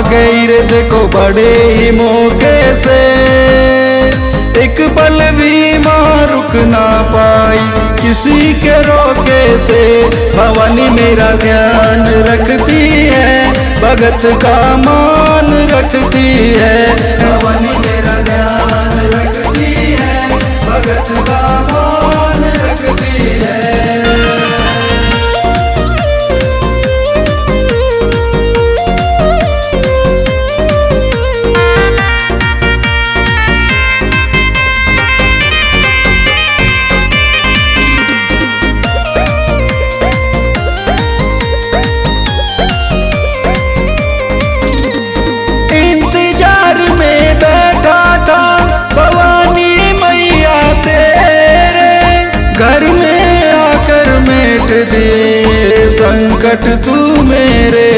गई रे देखो बड़े ही मौके से, एक पल भी माँ रुक ना पाई किसी के रोके से। भवानी मेरा ध्यान रखती है, भगत का मान रखती है। भवानी मेरा ध्यान रखती है, भगत का मान रखती है। घर में आकर मेट दिए संकट तू मेरे,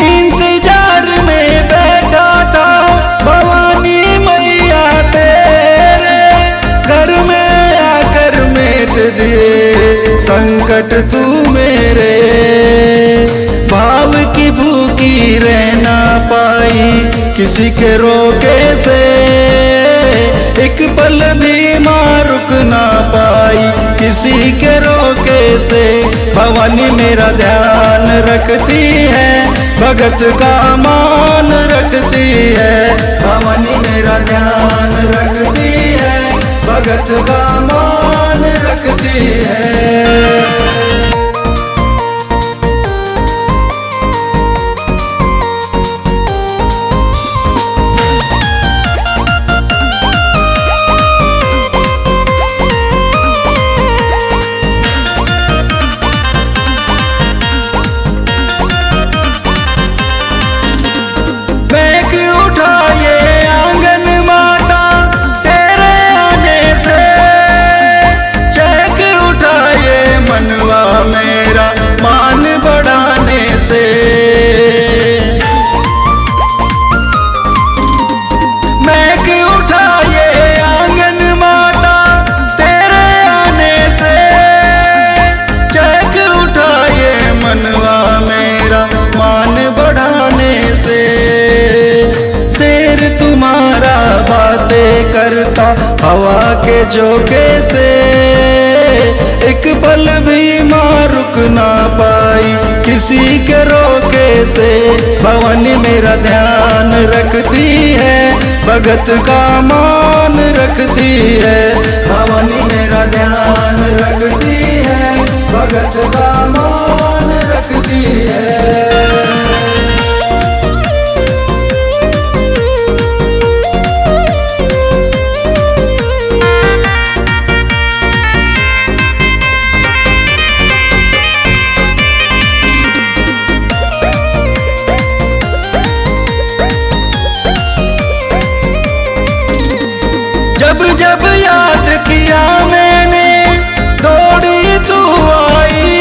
इंतजार में बैठा था भवानी मैया तेरे। घर में आकर मेट दिए संकट तू मेरे। भाव की भूखी रहना पाई किसी के रोके से, एक पल भी माँ रुक ना पाई किसी के रोके से। भवानी मेरा ध्यान रखती है, भगत का मान रखती है। भवानी मेरा ध्यान रखती है, भगत का मान रखती है। मेरा मान बढ़ाने से महक उठा ये आंगन माता तेरे आने से। चहक उठा ये मनवा मेरा मान बढ़ाने से। शेर तुम्हारा बातें करता हवा के झोंके से, एक पल भी माँ रुक ना पाई किसी के रोके से। भवानी मेरा ध्यान रखती है, भगत का मान रखती है। भवानी मेरा ध्यान रखती है, भगत का मान रखती है। जब जब याद किया मैंने दौड़ी तू आई,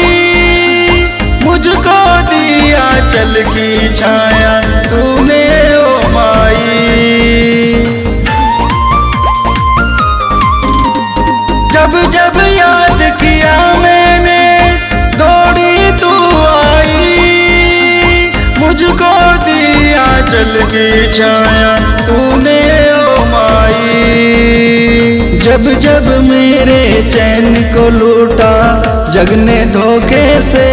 मुझको दिया चल की छाया तूने ओ माई। जब जब याद किया मैंने दौड़ी तू आई, मुझको दिया चल की छाया तूने ओ माई। जब जब मेरे चैन को लूटा जग ने धोखे से,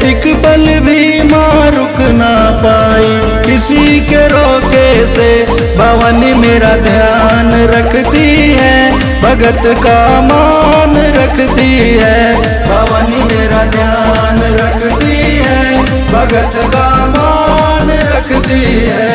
एक पल भी माँ रुक ना पाई किसी के रोके से। भवानी मेरा ध्यान रखती है, भगत का मान रखती है। भवानी मेरा ध्यान रखती है, भगत का मान रखती है।